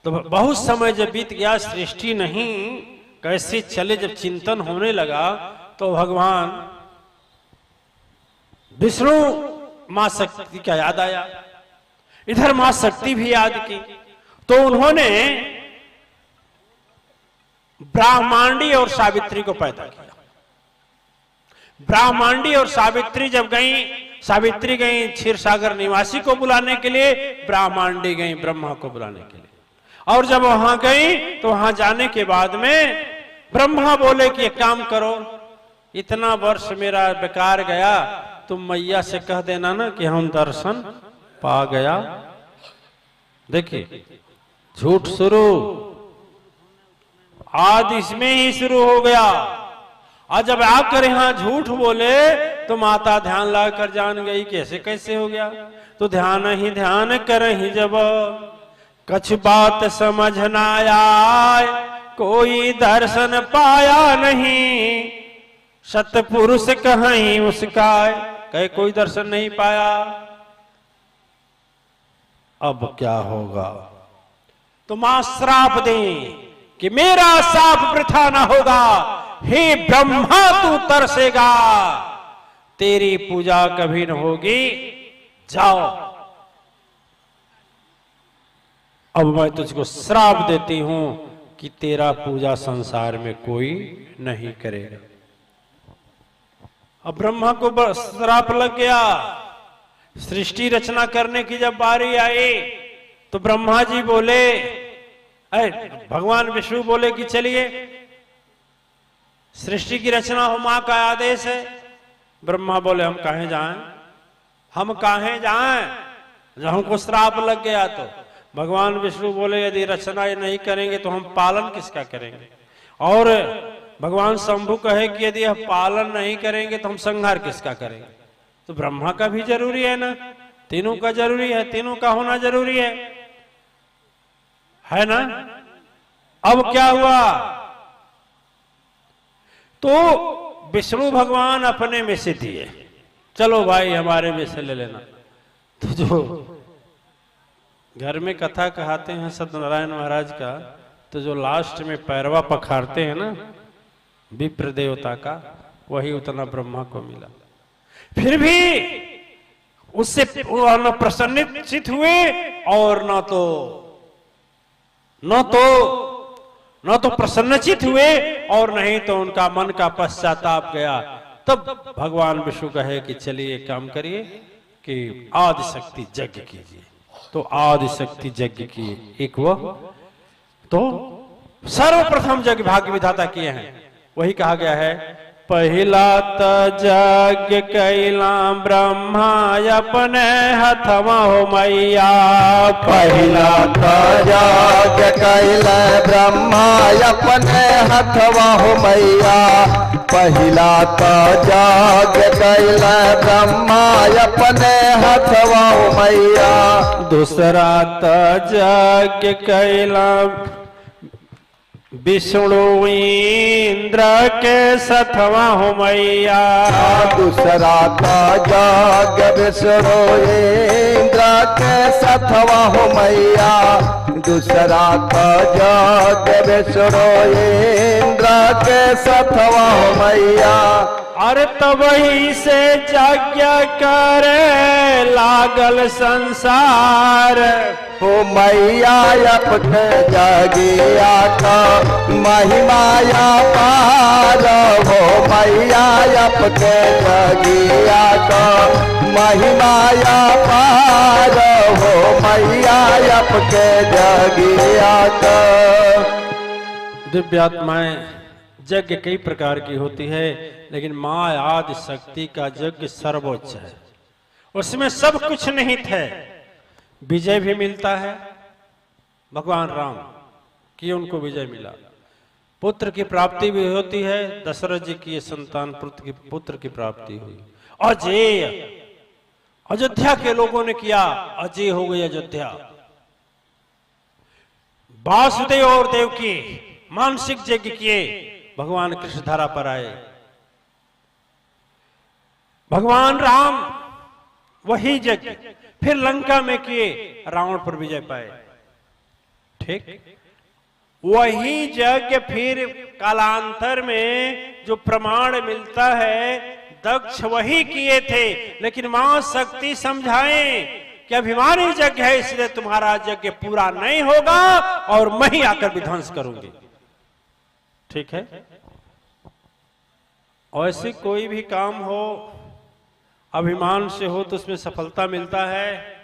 तो बहुत समय जब बीत गया, सृष्टि नहीं कैसे चले, जब चिंतन होने लगा तो भगवान विष्णु मां शक्ति का याद आया, इधर मां शक्ति भी याद की। तो उन्होंने ब्रह्मांडी और सावित्री को पैदा किया। ब्रह्मांडी और सावित्री जब गई, सावित्री गई क्षीर सागर निवासी को बुलाने के लिए, ब्रह्मांडी गई ब्रह्मा को बुलाने के लिए। और जब वहां गई तो वहां जाने के बाद में ब्रह्मा बोले कि एक काम करो, इतना वर्ष मेरा बेकार गया, तुम मैया से कह देना ना कि हम दर्शन पा गया। देखिए झूठ शुरू, आज इसमें ही शुरू हो गया। और जब आकर यहां झूठ बोले तो माता ध्यान लाकर जान गई कैसे कैसे हो गया। तो ध्यान ही ध्यान करही जब कछ बात समझ ना आए, कोई दर्शन पाया नहीं, सतपुरुष कहीं उसका कहे कोई दर्शन नहीं पाया। अब क्या होगा? तो मां श्राप दें कि मेरा साप वृथा ना होगा, हे ब्रह्मा तू तरसेगा, तेरी पूजा कभी न होगी, जाओ अब मैं तुझको श्राप देती हूं कि तेरा पूजा संसार में कोई नहीं करेगा। अब ब्रह्मा को श्राप लग गया। सृष्टि रचना करने की जब बारी आई तो ब्रह्मा जी बोले, भगवान विष्णु बोले कि चलिए सृष्टि की रचना हो, मां का आदेश है। ब्रह्मा बोले हम कहां जाएं, हम कहां जाएं, जब हमको श्राप लग गया। तो भगवान विष्णु बोले यदि रचना नहीं करेंगे तो हम पालन किसका करेंगे। और भगवान शंभु कहे कि यदि हम पालन नहीं करेंगे तो हम संहार किसका करेंगे। तो ब्रह्मा का भी जरूरी है ना, तीनों का जरूरी है, तीनों का होना जरूरी है ना। अब क्या हुआ? तो विष्णु भगवान अपने में से दिए, चलो भाई हमारे में से ले लेना। तो जो घर में कथा कहते हैं सत्यनारायण महाराज का, तो जो लास्ट में पैरवा पखारते हैं ना विप्र देवता का, वही उतना ब्रह्मा को मिला। फिर भी उससे न प्रसन्नित हुए और न तो प्रसन्नचित हुए और नहीं तो उनका मन का पश्चाताप गया। तब भगवान विष्णु कहे कि चलिए काम करिए कि आदि शक्ति यज्ञ कीजिए। तो आदि शक्ति यज्ञ किए। एक वह तो सर्वप्रथम यज्ञ भाग्य विधाता किए हैं, वही कहा गया है पहिला त यज्ञ कैला ब्रह्मा अपने हथवा हो मैया। पहिला त यज्ञ कैला ब्रह्मा अपने हथवा हो मैया। पहिला त यज्ञ कैला ब्रह्मा अपने हथवा हो मैया। दूसरा त यज्ञ कैला विष्णु इंद्र के सथवा हो मैया। दूसरा का यज्ञ विष्णु इंद्र के सथवा हो मैया। दूसरा का यज्ञ विष्णु इंद्र के सथवा हो मैया। अरे तब ही से यज्ञ करे लागल संसार हो मैया अपने जगिया का महिमाया पार। हो मैया अपने जगिया का महिमाया पार। हो मैया अपने जगिया का। दिव्यात्माएं यज्ञ कई प्रकार की होती है, लेकिन मां आदि शक्ति का यज्ञ सर्वोच्च है। उसमें सब कुछ निहित है। विजय भी मिलता है, भगवान राम की उनको विजय मिला। पुत्र की प्राप्ति भी होती है, दशरथ जी की संतान पुत्र की प्राप्ति हुई। अजय अयोध्या के लोगों ने किया, अजय हो गई अयोध्या। वासुदेव और देवकी मानसिक यज्ञ किए, भगवान कृष्ण धारा पर आए। भगवान राम वही यज्ञ फिर लंका में किए, रावण पर विजय पाए। ठीक। वही यज्ञ फिर कालांतर में जो प्रमाण मिलता है, दक्ष वही किए थे, लेकिन मां शक्ति समझाएं कि अभिमानी यज्ञ है, इसलिए तुम्हारा यज्ञ पूरा नहीं होगा और मैं ही आकर विध्वंस करूंगी। ठीक है। ऐसे कोई भी काम हो, अभिमान से हो तो उसमें सफलता मिलता है,